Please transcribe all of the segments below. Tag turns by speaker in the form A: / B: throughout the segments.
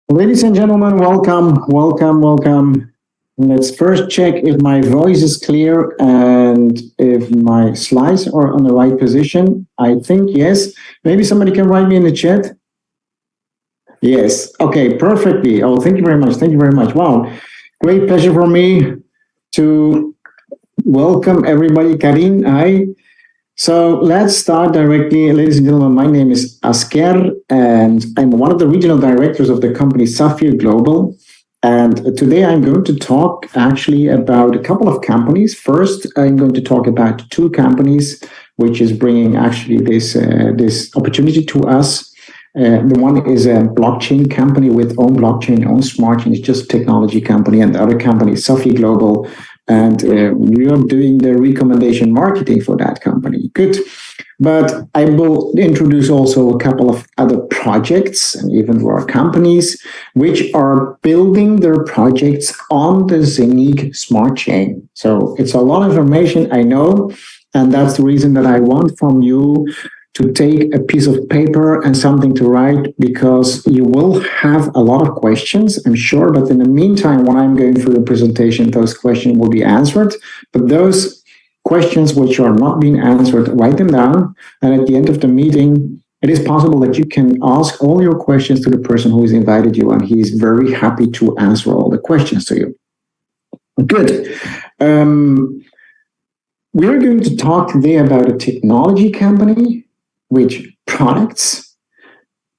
A: Ladies and gentlemen, welcome, welcome, welcome. Let's first check if my voice is clear and if my slides are on the right position. I think yes. Maybe somebody can write me in the chat. Yes. Okay, perfectly. Oh, thank you very much. Thank you very much. Wow. Great pleasure for me to welcome everybody. Karin, hi. So let's start directly. Ladies and gentlemen, my name is Asker, and I'm one of the regional directors of the company Sapphire Global. And today I'm going to talk actually about a couple of companies. First, I'm going to talk about two companies, which is bringing actually this opportunity to us. The one is a blockchain company with own blockchain, own smart chain. It's just a technology company, and the other company is Sapphire Global. And we are doing the recommendation marketing for that company. Good. But I will introduce also a couple of other projects and even more companies which are building their projects on the Zeniq smart chain. So it's a lot of information, I know, and that's the reason that I want from you to take a piece of paper and something to write, because you will have a lot of questions, I'm sure. But in the meantime, when I'm going through the presentation, those questions will be answered. But those questions which are not being answered, write them down. And at the end of the meeting, it is possible that you can ask all your questions to the person who has invited you, and he's very happy to answer all the questions to you. Good. We're going to talk today about a technology company which products,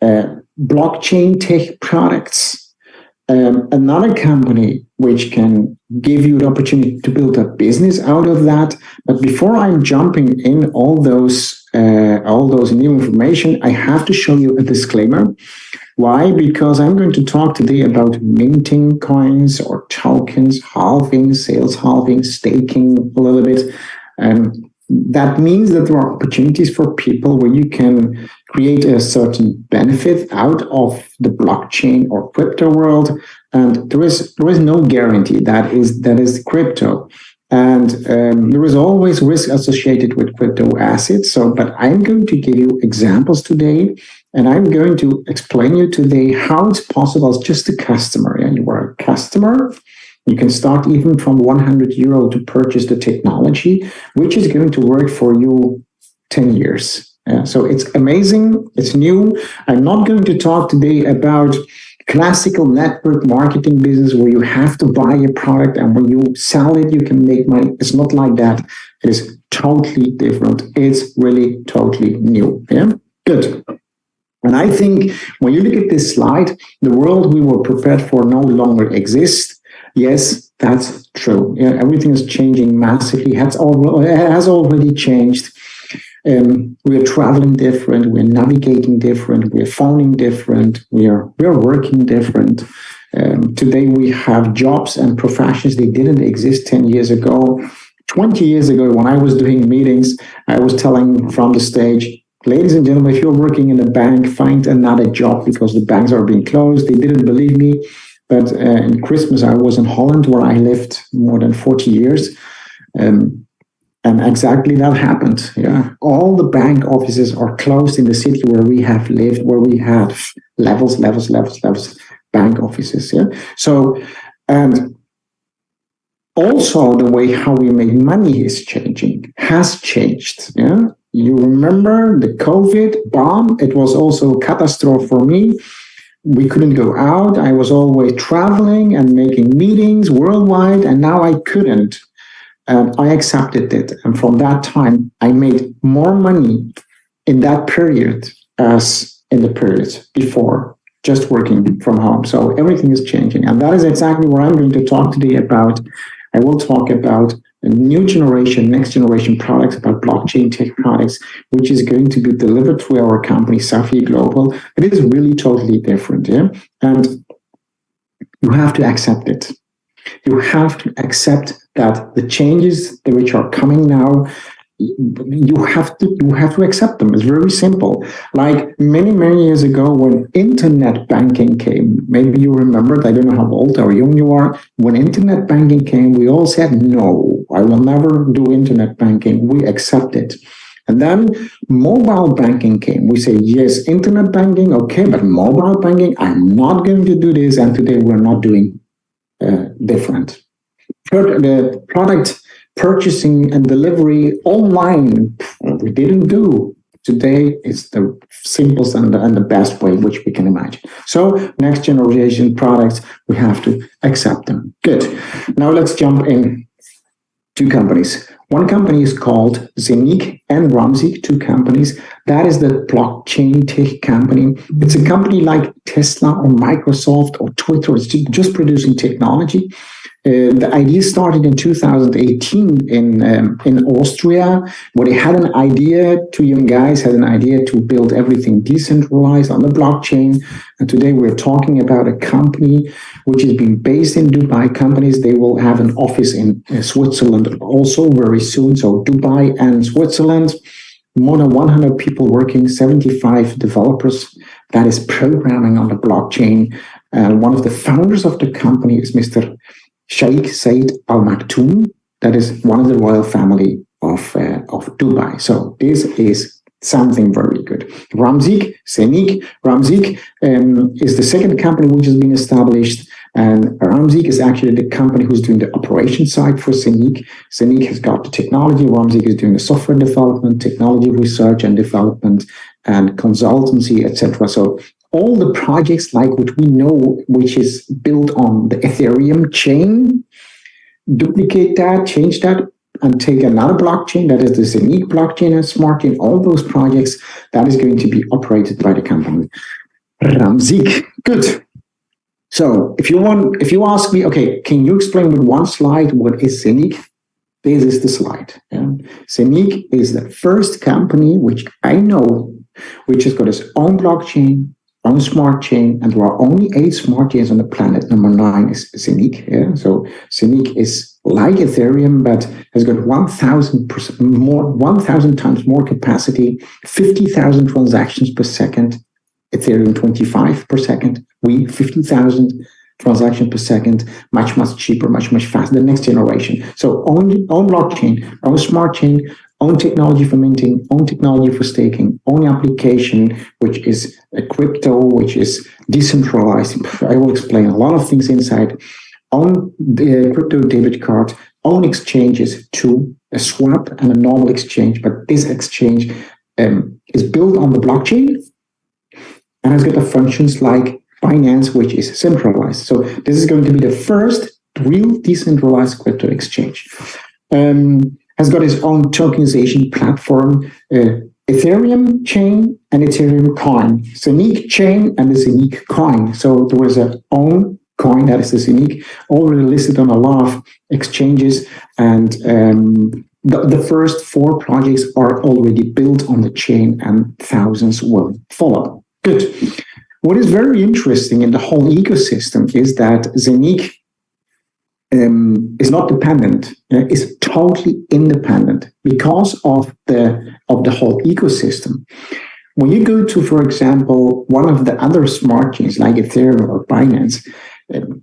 A: blockchain tech products, another company which can give you the opportunity to build a business out of that. But before I'm jumping in all those new information, I have to show you a disclaimer. Why? Because I'm going to talk today about minting coins or tokens, halving, sales halving, staking a little bit. That means that there are opportunities for people where you can create a certain benefit out of the blockchain or crypto world, and there is no guarantee that is crypto, and there is always risk associated with crypto assets. So, but I'm going to give you examples today, and I'm going to explain you today how it's possible as just a customer. Yeah, you are a customer. You can start even from €100 to purchase the technology, which is going to work for you 10 years. So it's amazing. It's new. I'm not going to talk today about classical network marketing business where you have to buy a product and when you sell it, you can make money. It's not like that. It is totally different. It's really totally new. Yeah, good. And I think when you look at this slide, the world we were prepared for no longer exists. Yes, that's true. Yeah, everything is changing massively. It has already changed. We are traveling different. We're navigating different. We're phoning different. We're working different. Today we have jobs and professions that didn't exist 10 years ago. 20 years ago, when I was doing meetings, I was telling from the stage, ladies and gentlemen, if you're working in a bank, find another job because the banks are being closed. They didn't believe me. But in Christmas, I was in Holland, where I lived more than 40 years. And exactly that happened. Yeah, all the bank offices are closed in the city where we have lived, where we have levels, bank offices. Yeah. So, and also the way how we make money has changed. Yeah. You remember the COVID bomb? It was also a catastrophe for me. We couldn't go out. I was always traveling and making meetings worldwide, and now I couldn't. I accepted it. And from that time, I made more money in that period as in the period before, just working from home. So everything is changing. And that is exactly what I'm going to talk today about. I will talk about a new generation, next generation products, about blockchain tech products, which is going to be delivered through our company, Sapphire Global. It is really totally different. Yeah. And you have to accept it. You have to accept that the changes which are coming now, you have to accept them. It's very simple. Like many years ago, when internet banking came, maybe you remember, I don't know how old or young you are, when internet banking came, we all said, no, I will never do internet banking. We accept it. And then mobile banking came. We say, yes, internet banking, okay, but mobile banking, I'm not going to do this. And today we're not doing different. The product purchasing and delivery online, we didn't do. Today is the simplest and the best way which we can imagine. So next generation products, we have to accept them. Good. Now let's jump in. Two companies. One company is called Zeniq and Ramzik, two companies. That is the blockchain tech company. It's a company like Tesla or Microsoft or Twitter. It's just producing technology. The idea started in 2018 in Austria, where they had an idea, two young guys had an idea to build everything decentralized on the blockchain. And today we're talking about a company which is being based in Dubai. Companies, they will have an office in Switzerland also very soon. So Dubai and Switzerland, more than 100 people working, 75 developers that is programming on the blockchain. One of the founders of the company is Mr. Sheikh Said Al Maktoum, that is one of the royal family of Dubai. So this is something very good. Ramzik, Zeniq, Ramzik is the second company which has been established, and Ramzik is actually the company who's doing the operation side for Zeniq. Zeniq has got the technology. Ramzik is doing the software development, technology research and development, and consultancy, etc. So all the projects like which we know, which is built on the Ethereum chain, duplicate that, change that, and take another blockchain, that is the Zeniq blockchain and smart chain, all those projects, that is going to be operated by the company Ramzik. Good. So if you ask me, okay, can you explain with one slide what is Zeniq? This is the slide. Yeah. Zeniq is the first company which I know, which has got its own blockchain, own smart chain, and there are only 8 smart chains on the planet. Number 9 is Zeniq. Yeah? So Zeniq is like Ethereum, but has got 1,000% more, 1,000 times more capacity, 50,000 transactions per second. Ethereum 25 per second. We 50,000 transactions per second, much cheaper, much faster. The next generation. So own blockchain, own smart chain, own technology for minting, own technology for staking, own application, which is a crypto, which is decentralized. I will explain a lot of things inside. Own the crypto debit card, own exchanges to a swap and a normal exchange. But this exchange is built on the blockchain and has got the functions like Binance, which is centralized. So this is going to be the first real decentralized crypto exchange. Has got its own tokenization platform, Ethereum chain and Ethereum coin, Zeniq chain and the Zeniq coin. So there is a own coin, that is the Zeniq, already listed on a lot of exchanges, and the first 4 projects are already built on the chain and thousands will follow. Good. What is very interesting in the whole ecosystem is that Zeniq is not dependent, is totally independent because of the whole ecosystem. When you go to, for example, one of the other smart chains like Ethereum or Binance, you've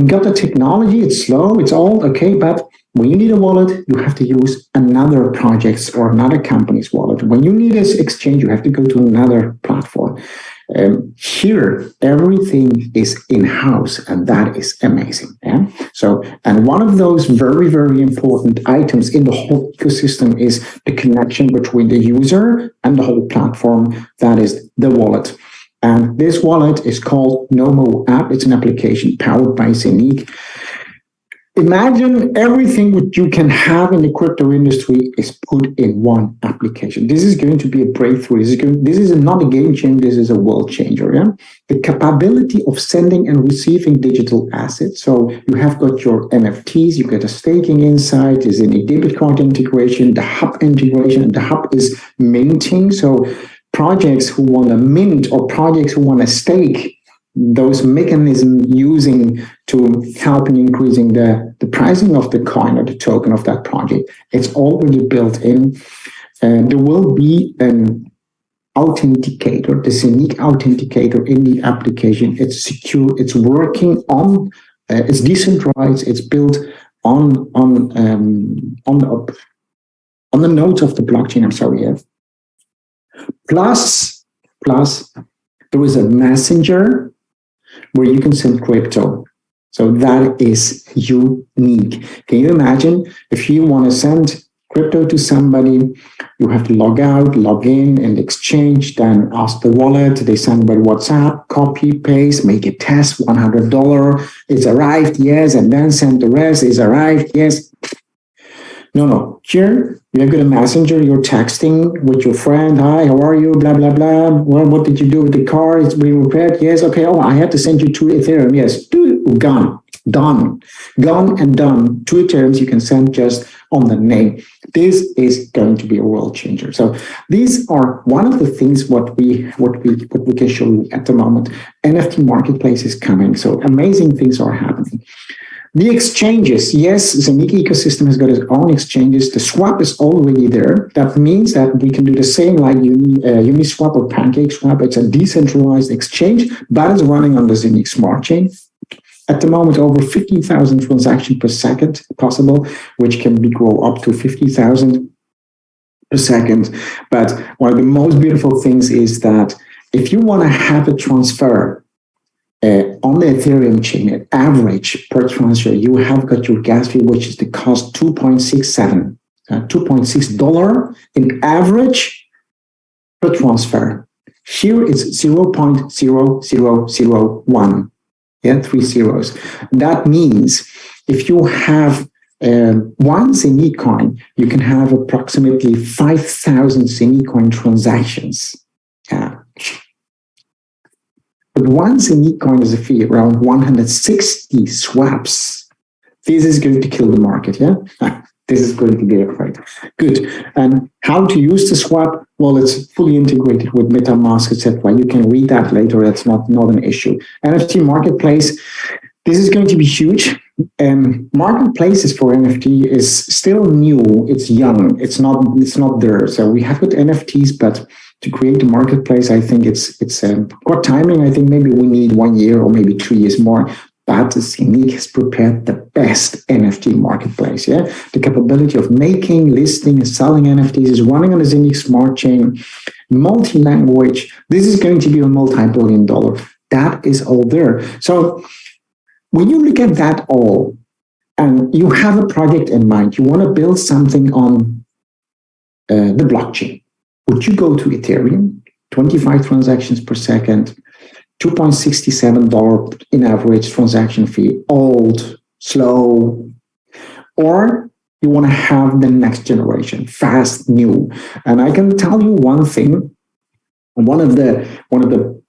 A: got the technology, it's slow, it's old, okay, but when you need a wallet, you have to use another project's or another company's wallet. When you need this exchange, you have to go to another platform. Here, everything is in-house, and that is amazing. Yeah? So, and one of those very, very important items in the whole ecosystem is the connection between the user and the whole platform, that is the wallet. And this wallet is called Nomo app. It's an application powered by Zeniq. Imagine everything that you can have in the crypto industry is put in one application. This is going to be a breakthrough. This is not a game changer. This is a world changer. Yeah? The capability of sending and receiving digital assets. So you have got your NFTs, you get a staking inside, there's any debit card integration, the hub integration, and the hub is minting. So projects who want to mint or projects who want to stake, those mechanisms using to help in increasing the pricing of the coin or the token of that project, it's already built in. There will be an authenticator, the Zeniq authenticator in the application. It's secure, it's working on, it's decentralized, it's built on on the nodes of the blockchain, I'm sorry, yeah. Plus, there is a messenger where you can send crypto. So that is unique. Can you imagine if you want to send crypto to somebody, you have to log out, log in the exchange, then ask the wallet, they send by WhatsApp, copy, paste, make a test, $100, it's arrived, yes, and then send the rest, it's arrived, yes. No. Here, you've got a messenger, you're texting with your friend, hi, how are you, blah, blah, blah. Well, what did you do with the car? It's being repaired. Yes, okay. Oh, I had to send you 2 Ethereum. Yes, gone, done. Gone and done. 2 Ethereums you can send just on the name. This is going to be a world changer. So these are one of the things what we can show you at the moment. NFT marketplace is coming. So amazing things are happening. The exchanges, yes, Zenik ecosystem has got its own exchanges. The swap is already there. That means that we can do the same like Uniswap or PancakeSwap. It's a decentralized exchange, but it's running on the Zenik smart chain. At the moment, over 50,000 transactions per second possible, which can be grow up to 50,000 per second. But one of the most beautiful things is that if you want to have a transfer on the Ethereum chain, at average per transfer, you have got your gas fee, which is the cost $2.67, $2.6 in average per transfer. Here it's 0.0001, 3 zeros. That means if you have one Zenik coin, you can have approximately 5,000 Zenik coin transactions. But one Zenik coin is a fee around 160 swaps. This is going to kill the market, yeah? This is going to be a fight. Good. And how to use the swap? Well, it's fully integrated with MetaMask, etc. You can read that later. That's not an issue. NFT marketplace. This is going to be huge. Marketplaces for NFT is still new. It's young. It's not there. So we have got NFTs, but to create the marketplace, I think it's got timing. I think maybe we need 1 year or maybe 2 years more. But Zenik has prepared the best NFT marketplace. Yeah, the capability of making, listing, and selling NFTs is running on the Zenik smart chain, multi-language. This is going to be a multi-billion-dollar. That is all there. So when you look at that all, and you have a project in mind, you want to build something on the blockchain. Would you go to Ethereum, 25 transactions per second, $2.67 in average transaction fee, old, slow, or you want to have the next generation, fast, new? And I can tell you one thing, one of the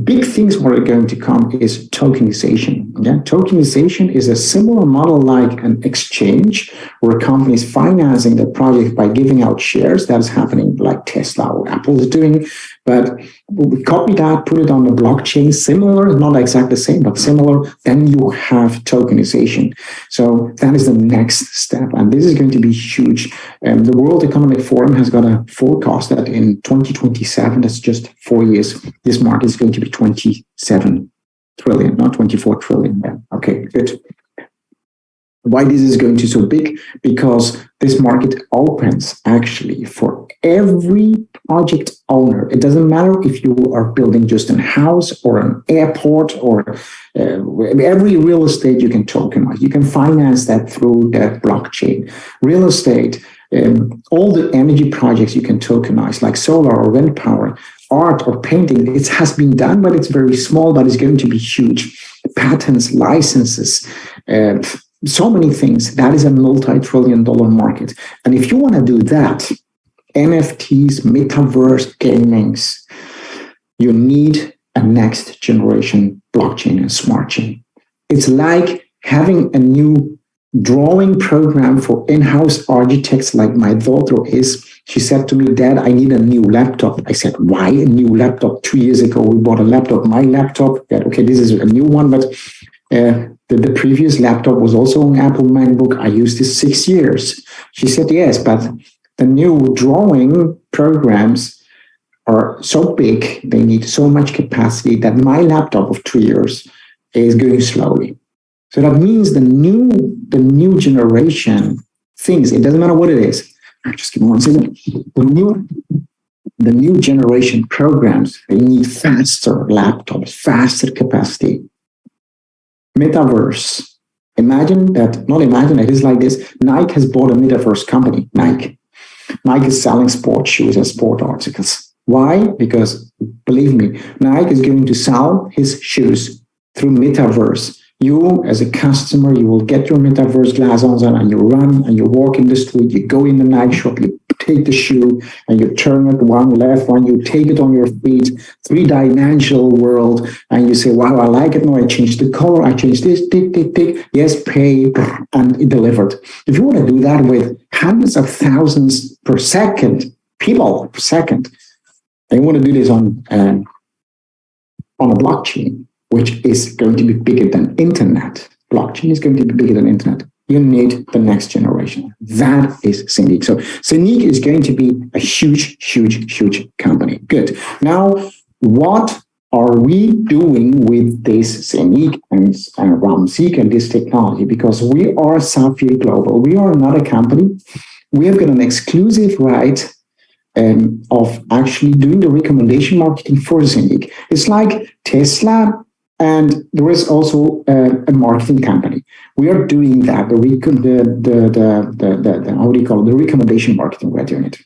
A: big things what are going to come is tokenization. Yeah? Tokenization is a similar model like an exchange where a company is financing the project by giving out shares. That is happening like Tesla or Apple is doing. But we copy that, put it on the blockchain, similar, not exactly the same, but similar, then you have tokenization. So that is the next step. And this is going to be huge. The World Economic Forum has got a forecast that in 2027, that's just 4 years, this market is going to be 27 trillion, not 24 trillion. Yeah. Okay, good. Why this is going to be so big? Because this market opens actually for every project owner. It doesn't matter if you are building just a house or an airport or every real estate you can tokenize. You can finance that through the blockchain. Real estate, all the energy projects you can tokenize, like solar or wind power, art or painting. It has been done, but it's very small, but it's going to be huge. Patents, licenses, so many things. That is a multi-trillion-dollar market. And if you want to do that, NFTs, metaverse, gamings, you need a next generation blockchain and smart chain. It's like having a new drawing program for in-house architects like my daughter is. She said to me, Dad, I need a new laptop. I said, why a new laptop? 2 years ago, we bought a laptop, my laptop. Yeah, okay, this is a new one, but the previous laptop was also an Apple MacBook. I used it 6 years. She said, yes, but the new drawing programs are so big, they need so much capacity that my laptop of 2 years is going slowly. So that means the new generation things, it doesn't matter what it is, just give me one second. The new generation programs, they need faster laptops, faster capacity. Metaverse. It is like this. Nike has bought a metaverse company, Nike. Nike is selling sports shoes and sport articles. Why? Because, believe me, Nike is going to sell his shoes through metaverse. You, as a customer, you will get your metaverse glasses on and you run and you walk in the street, you go in the Nike shop, you take the shoe and you turn it one left, one, you take it on your feet, three-dimensional world, and you say, wow, I like it. No, I changed the color, I changed this, tick, tick, tick, yes, pay, and it delivered. If you want to do that with hundreds of thousands per second, people per second, and you want to do this on a blockchain, which is going to be bigger than internet. Blockchain is going to be bigger than internet. You need the next generation. That is Scenic. So Scenic is going to be a huge, huge, huge company. Good. Now, what are we doing with this Scenic and Ramseek and this technology? Because we are Sapphire Global. We are not a company. We have got an exclusive right of actually doing the recommendation marketing for Scenic. It's like Tesla. And there is also a marketing company. We are doing that. The recommendation marketing. We're doing it.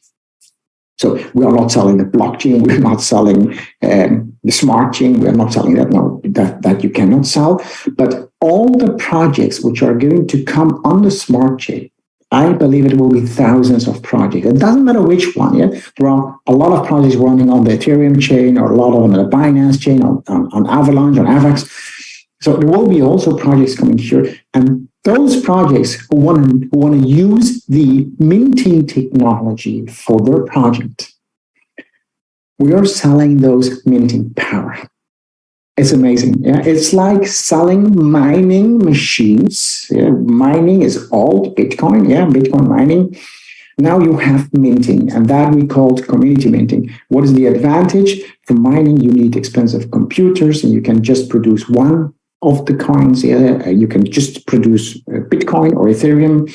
A: So we are not selling the blockchain. We're not selling the smart chain. We are not selling that. No, that you cannot sell. But all the projects which are going to come on the smart chain, I believe it will be thousands of projects. It doesn't matter which one. Yeah, there are a lot of projects running on the Ethereum chain, or a lot on the Binance chain, on Avalanche, on Avax. So there will be also projects coming here, and those projects who want to use the minting technology for their project, we are selling those minting power. It's amazing. Yeah, it's like selling mining machines. Yeah, mining is old Bitcoin. Yeah, Bitcoin mining. Now you have minting, and that we called community minting. What is the advantage? For mining, you need expensive computers, and you can just produce one of the coins. Yeah, you can just produce Bitcoin or Ethereum,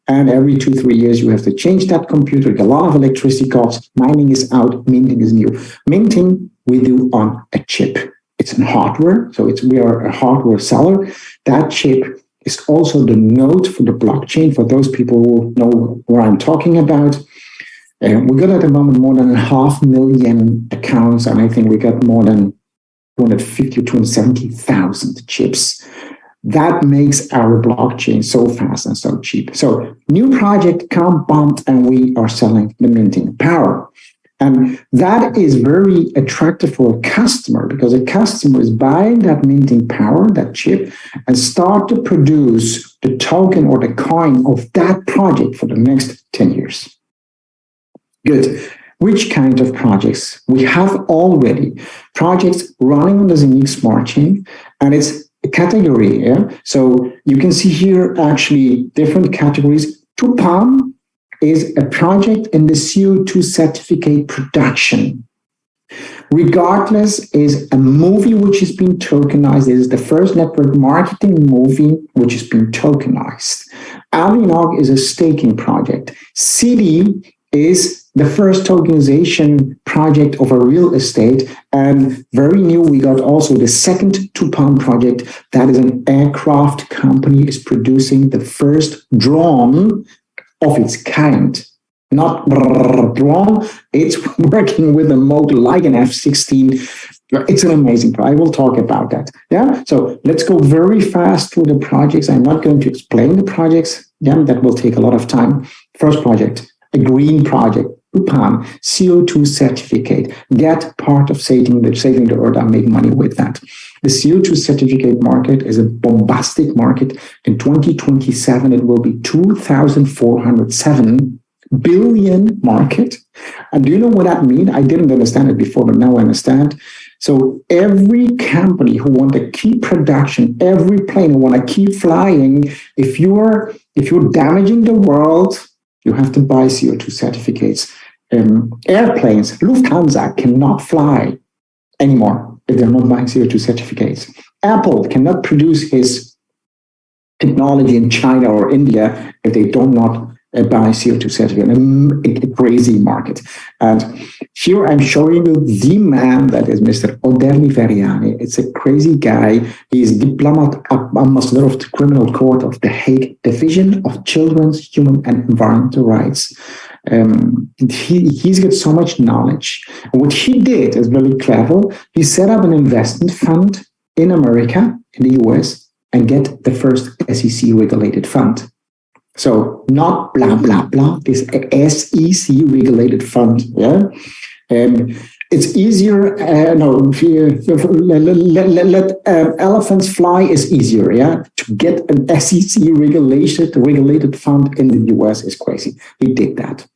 A: and every 2-3 years you have to change that computer. A lot of electricity costs. Mining is out. Minting is new. Minting we do on a chip. It's in hardware, so we are a hardware seller. That chip is also the node for the blockchain, for those people who know what I'm talking about. We got at the moment more than 500,000 accounts, and I think we got more than 250 to 270,000 chips. That makes our blockchain so fast and so cheap. So new project come bumped, and we are selling the minting power. And that is very attractive for a customer, because a customer is buying that minting power, that chip, and start to produce the token or the coin of that project for the next 10 years. Good. Which kind of projects? We have already projects running on the Scenic Smart Chain, and it's a category. Yeah? So you can see here actually different categories. Tupam is a project in the CO2 certificate production. Regardless is a movie which has been tokenized. It is the first network marketing movie which has been tokenized. Alinog is a staking project. CD is the first tokenization project of a real estate. And very new, we got also the second Tupam project. That is an aircraft company is producing the first drone of its kind. Not drone, it's working with a motor like an F-16. It's an amazing project. I will talk about that. Yeah. So let's go very fast through the projects. I'm not going to explain the projects. Yeah, that will take a lot of time. First project, a green project. Tupam, CO2 certificate. Get part of saving the earth and make money with that. The CO2 certificate market is a bombastic market. In 2027, it will be 2,407 billion market. And do you know what that means? I didn't understand it before, but now I understand. So every company who want to keep production, every plane who want to keep flying, if you're damaging the world, you have to buy CO2 certificates. Airplanes, Lufthansa cannot fly anymore if they're not buying CO2 certificates. Apple cannot produce his technology in China or India if they do not buy CO2 certificate, a crazy market. And here I'm showing you the man that is Mr. Oderli Veriani. It's a crazy guy. He's diplomat ambassador of the Criminal Court of The Hague, Division of Children's Human and Environmental Rights. He's got so much knowledge. And what he did is really clever. He set up an investment fund in America, in the US, and get the first SEC regulated fund. So not blah, blah, blah, this SEC regulated fund. Yeah. It's easier. Let elephants fly is easier. Yeah. To get an SEC regulated fund in the US is crazy. He did that.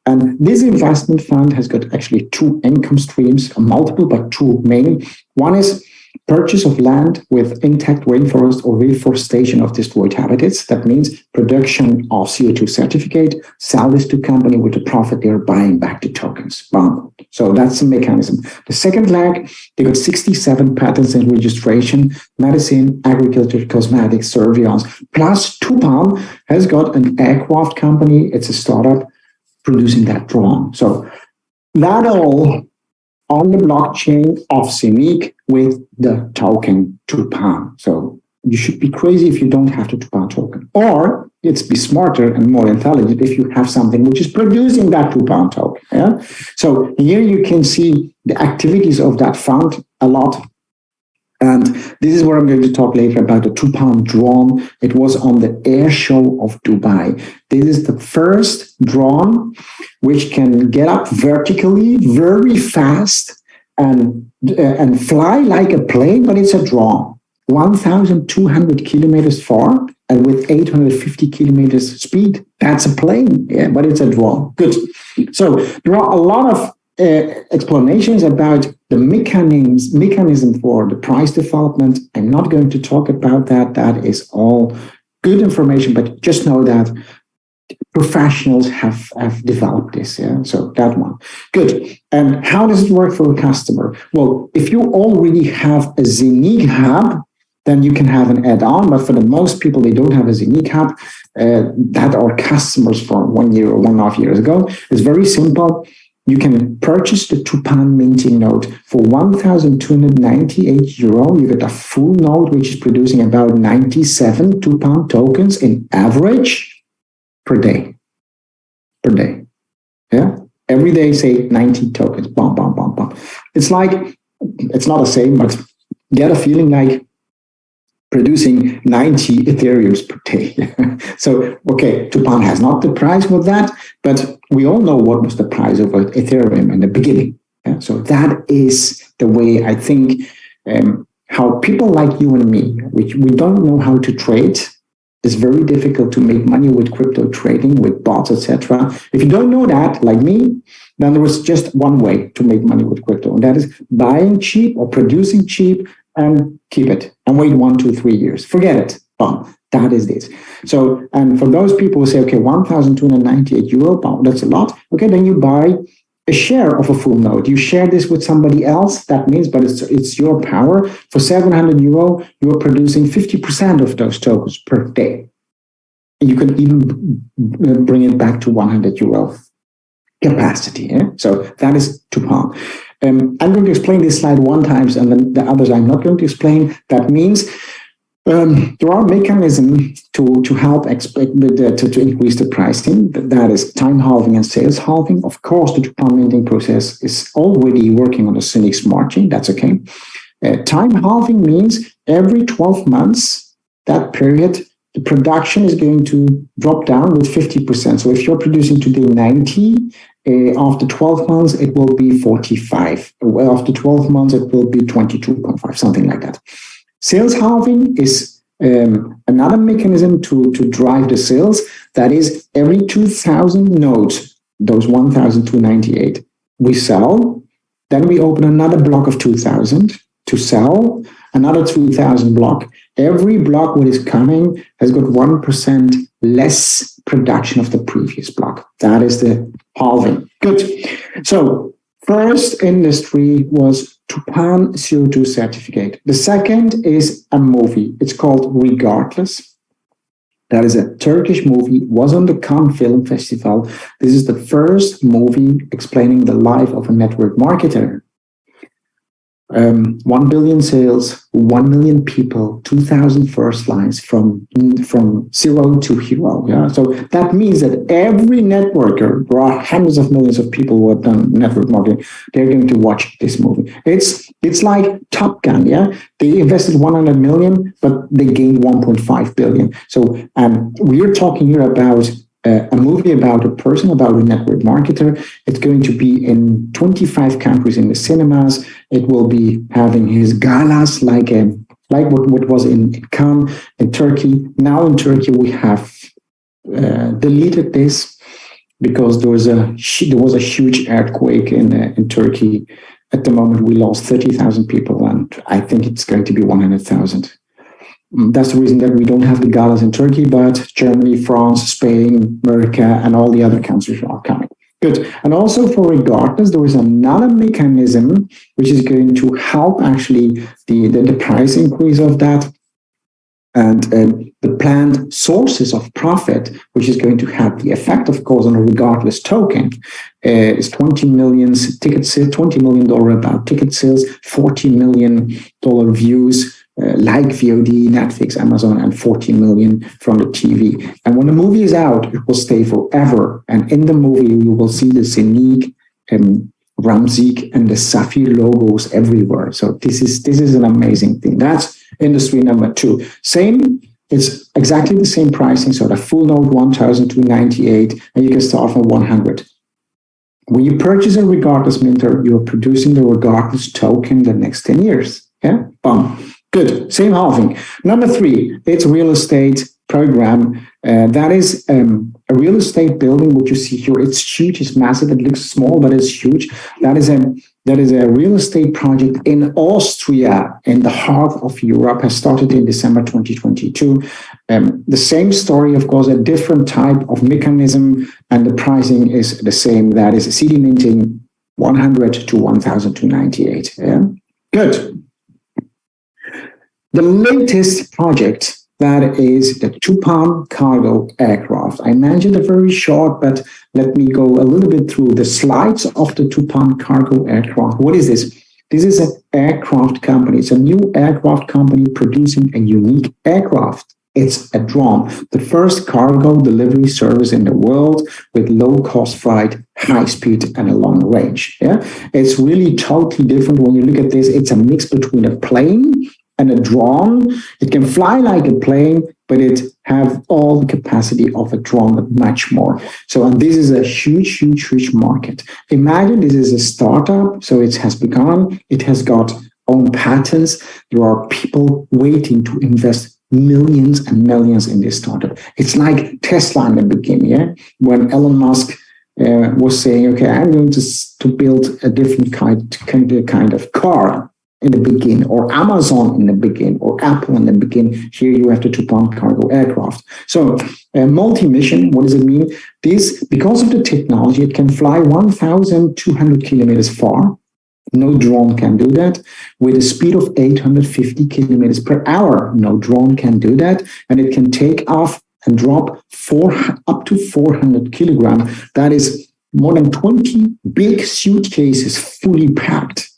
A: And this investment fund has got actually two income streams, multiple, but two main. One is purchase of land with intact rainforest or reforestation of destroyed habitats. That means production of CO2 certificate, sell this to company with the profit they're buying back the tokens. Boom. So that's the mechanism. The second leg, they got 67 patents and registration, medicine, agriculture, cosmetics, surveillance, plus Tupan has got an aircraft company. It's a startup producing that drone. So that all on the blockchain of CIMIC with the token Tupan. So you should be crazy if you don't have the Tupan token. Or it's be smarter and more intelligent if you have something which is producing that Tupan token. Yeah? So here you can see the activities of that fund a lot. And this is where I'm going to talk later about the Tupan drone. It was on the air show of Dubai. This is the first drone which can get up vertically very fast and fly like a plane, but it's a drone. 1,200 kilometers far and with 850 kilometers speed. That's a plane, yeah, but it's a drone. Good. So there are a lot of explanations about the mechanism for the price development. I'm not going to talk about that. That is all good information, but just know that professionals have developed this. Yeah, so that one. Good. And how does it work for a customer? Well, if you already have a CIMIC hub, then you can have an add-on. But for the most people, they don't have a CIMIC hub that are customers for 1 year or 1.5 years ago. It's very simple. You can purchase the Tupan minting node for 1,298 euro. You get a full node, which is producing about 97 Tupan tokens in average per day. Yeah. Every day, say 90 tokens. Bum, bum, bum, bum. It's like, it's not the same, but get a feeling like producing 90 Ethereums per day. So, okay, Tupan has not the price for that, but we all know what was the price of Ethereum in the beginning. Yeah? So that is the way I think how people like you and me, which we don't know how to trade, it's very difficult to make money with crypto trading, with bots, etc. If you don't know that, like me, then there is just one way to make money with crypto, and that is buying cheap or producing cheap and keep it and wait 1, 2, 3 years. Forget it. Boom. That is this. So, and for those people who say, okay, 1,298 euro, boom, that's a lot. Okay, then you buy a share of a full node. You share this with somebody else. That means, but it's your power. For 700 euro, you're producing 50% of those tokens per day. You can even bring it back to 100 euro capacity. Yeah? So that is Tupan. I'm going to explain this slide one time, and then the others I'm not going to explain. That means there are mechanisms to help to increase the pricing. That is time halving and sales halving. Of course, the Tupan minting process is already working on a CIMIC smart chain. That's okay. Time halving means every 12 months, that period, the production is going to drop down with 50%. So if you're producing today 90, after 12 months, it will be 45. After 12 months, it will be 22.5, something like that. Sales halving is another mechanism to drive the sales. That is every 2,000 nodes, those 1,298, we sell. Then we open another block of 2,000 to sell, another 2,000 block. Every block what is coming has got 1% less production of the previous block. That is the halving. Good. So first industry was Tupan CO2 certificate. The second is a movie. It's called Regardless. That is a Turkish movie, was on the Cannes Film Festival. This is the first movie explaining the life of a network marketer. 1 billion sales, 1 million people, 2,000 first lines from zero to hero. Yeah, so that means that every networker, there are hundreds of millions of people who have done network marketing. They're going to watch this movie. It's like Top Gun. Yeah, they invested 100 million, but they gained 1.5 billion. So we're talking here about a movie about a person, about a network marketer. It's going to be in 25 countries in the cinemas. It will be having his galas like what was in Cannes in Turkey. Now in Turkey we have deleted this because there was a huge earthquake in Turkey. At the moment we lost 30,000 people, and I think it's going to be 100,000. That's the reason that we don't have the galas in Turkey, but Germany, France, Spain, America, and all the other countries are coming. Good. And also for Regardless, there is another mechanism which is going to help actually the price increase of that. And the planned sources of profit, which is going to have the effect, of course, on a Regardless token, is $20 million ticket sales, $20 million about ticket sales, $40 million views, like VOD, Netflix, Amazon, and 40 million from the TV. And when the movie is out, it will stay forever. And in the movie, you will see the Scenic, Ramzik, and the Safir logos everywhere. So this is an amazing thing. That's industry number 2. Same, it's exactly the same pricing. So the full note 1,298, and you can start from 100. When you purchase a Regardless minter, you are producing the Regardless token the next 10 years. Yeah, boom. Good, same halving. Number 3, it's real estate program. That is a real estate building, what you see here. It's huge, it's massive, it looks small, but it's huge. That is a real estate project in Austria, in the heart of Europe, has started in December 2022. The same story, of course, a different type of mechanism, and the pricing is the same. That is CD minting 100 to 1,298. Yeah? Good. The latest project, that is the Tupan cargo aircraft. I mentioned it very short, but let me go a little bit through the slides of the Tupan cargo aircraft. What is this? This is an aircraft company. It's a new aircraft company producing a unique aircraft. It's a drone, the first cargo delivery service in the world with low-cost flight, high speed, and a long range. Yeah, it's really totally different when you look at this. It's a mix between a plane and a drone. It can fly like a plane, but it have all the capacity of a drone, but much more. So, and this is a huge market. Imagine this is a startup, so it has begun. It has got own patents. There are people waiting to invest millions and millions in this startup. It's like Tesla in the beginning, yeah? When Elon Musk was saying, okay, I'm going to build a different kind of car in the beginning, or Amazon in the beginning, or Apple in the beginning. Here you have the Tupan cargo aircraft. So multi-mission, what does it mean? This, because of the technology, it can fly 1,200 kilometers far. No drone can do that. With a speed of 850 kilometers per hour, no drone can do that. And it can take off and drop up to 400 kilograms. That is more than 20 big suitcases fully packed.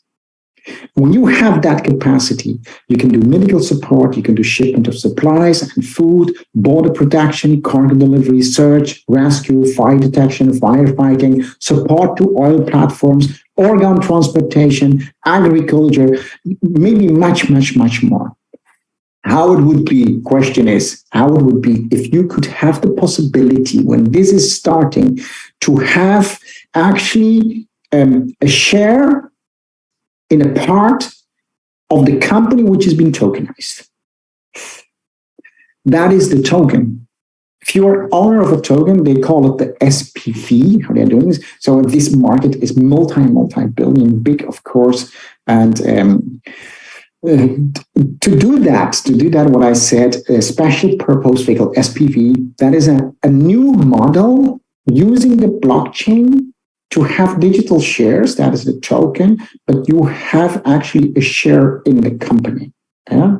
A: When you have that capacity, you can do medical support, you can do shipment of supplies and food, border protection, cargo delivery, search, rescue, fire detection, firefighting, support to oil platforms, organ transportation, agriculture, maybe much more. How it would be, question is, how it would be if you could have the possibility when this is starting to have actually a share in a part of the company which has been tokenized. That is the token. If you are owner of a token, they call it the SPV, how they're doing this. So this market is multi-billion big, of course. And to do that, what I said, a special purpose vehicle, SPV, that is a new model using the blockchain to have digital shares. That is the token, but you have actually a share in the company. Yeah?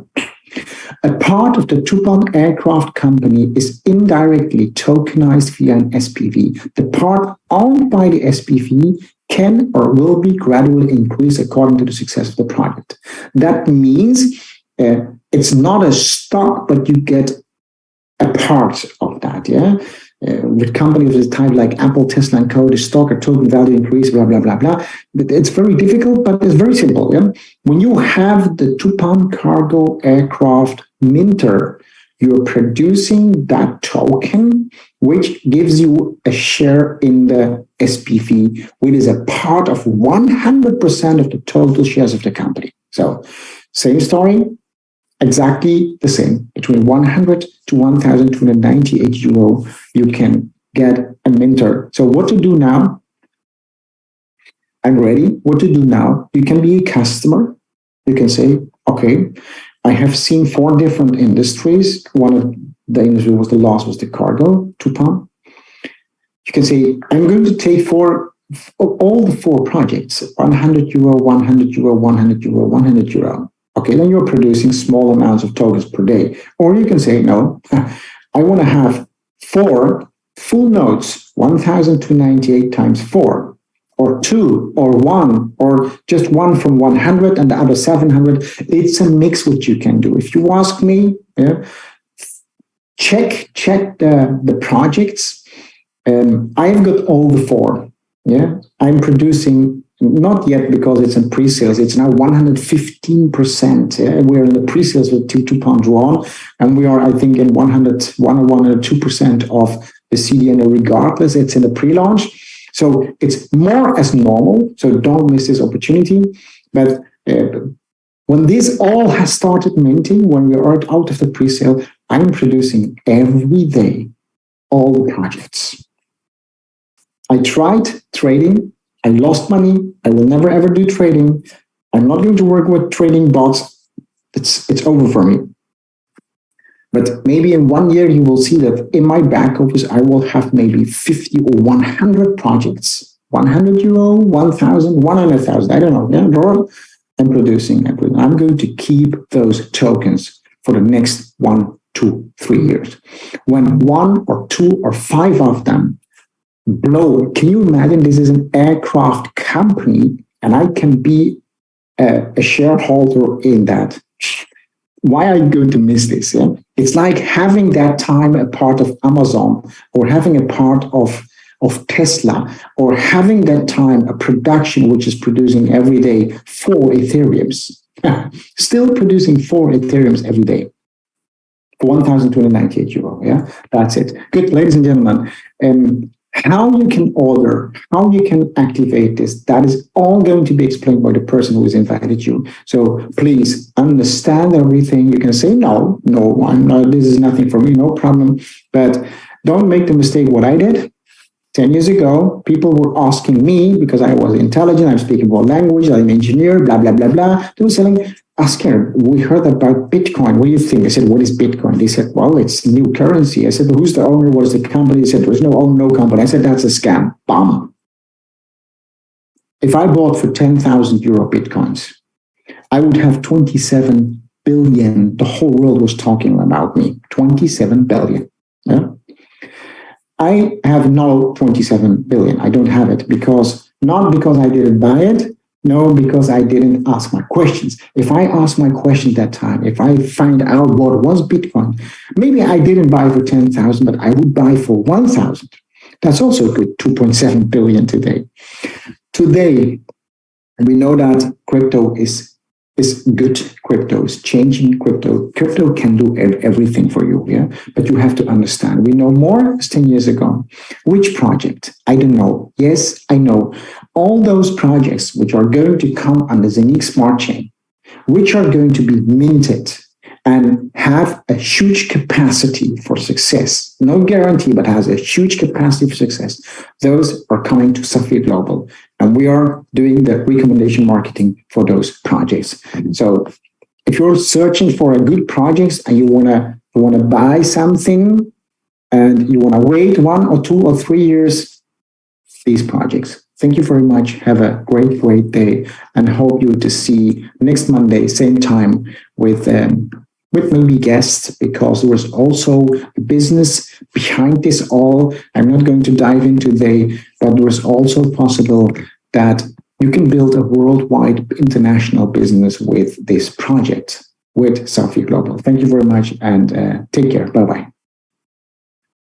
A: A part of the Tupon Aircraft Company is indirectly tokenized via an SPV. The part owned by the SPV can or will be gradually increased according to the success of the project. That means it's not a stock, but you get a part of that, yeah? With companies of the type like Apple, Tesla, and Co., the stock or token value increase, blah, blah, blah, blah. But it's very difficult, but it's very simple, yeah? When you have the Tupon Cargo Aircraft Minter, you're producing that token, which gives you a share in the SPV, which is a part of 100% of the total shares of the company. So, same story, exactly the same. Between 100 to 1,298 euro, you can get a Minter. So, what to do now? I'm ready. What to do now? You can be a customer. You can say, okay, I have seen 4 different industries. One of the industry was the last was the cargo, Tupon. You can say, I'm going to take all the 4 projects, 100 euro, 100 euro, 100 euro, 100 euro. Okay, then you're producing small amounts of tokens per day. Or you can say, no, I want to have 4 full nodes, 1,298 times 4. Or 2, or 1, or just one from 100 and the other 700. It's a mix which you can do. If you ask me, yeah, check the projects. I've got all the 4. Yeah, I'm producing, not yet because it's in pre-sales. It's now 115%. Yeah? We're in the pre-sales with Tupon Drawn, and we are, I think, in 101 or 102% of the CDN regardless. It's in the pre-launch. So it's more as normal, so don't miss this opportunity. But when this all has started minting, when we are out of the pre-sale, I'm producing every day all the projects. I tried trading, I lost money, I will never ever do trading. I'm not going to work with trading bots. It's over for me. But maybe in 1 year, you will see that in my back office, I will have maybe 50 or 100 projects. 100 euro, 1,000, 100,000, I don't know. Yeah, I'm producing. I'm going to keep those tokens for the next 1, 2, 3 years. When 1 or 2 or 5 of them blow, can you imagine this is an aircraft company and I can be a shareholder in that? Why are you going to miss this? Yeah? It's like having that time a part of Amazon or having a part of Tesla or having that time a production which is producing every day 4 Ethereums. Still producing 4 Ethereums every day. 1,298 euro. Yeah, that's it. Good, ladies and gentlemen. How you can order, how you can activate this, that is all going to be explained by the person who has invited you. So please understand everything. You can say, no, I'm not, this is nothing for me, no problem. But don't make the mistake what I did. 10 years ago, people were asking me, because I was intelligent, I'm speaking one language, I'm an engineer, blah, blah, blah, blah. They were saying, Asker, we heard about Bitcoin. What do you think? I said, what is Bitcoin? They said, well, it's new currency. I said, who's the owner? What is the company? They said, there's no owner, no company. I said, that's a scam. Bam. If I bought for 10,000 euro Bitcoins, I would have 27 billion. The whole world was talking about me. 27 billion. Yeah? I have no 27 billion. I don't have it not because I didn't buy it. No, because I didn't ask my questions. If I asked my questions that time, if I find out what was Bitcoin, maybe I didn't buy for 10,000, but I would buy for 1,000. That's also good, 2.7 billion today. Today, we know that crypto is good. Crypto is changing. Crypto can do everything for you, yeah? But you have to understand. We know more as 10 years ago. Which project? I don't know. Yes, I know. All those projects which are going to come on the ZENIQ Smart Chain, which are going to be minted and have a huge capacity for success, no guarantee, but has a huge capacity for success, those are coming to Saphir Global. And we are doing the recommendation marketing for those projects. So if you're searching for a good project and you wanna buy something and you wanna wait 1 or 2 or 3 years, these projects. Thank you very much. Have a great day, and hope you to see next Monday, same time with with maybe guests, because there was also a business behind this all. I'm not going to dive into but there was also possible that you can build a worldwide international business with this project with Safio Global. Thank you very much and take care. Bye-bye.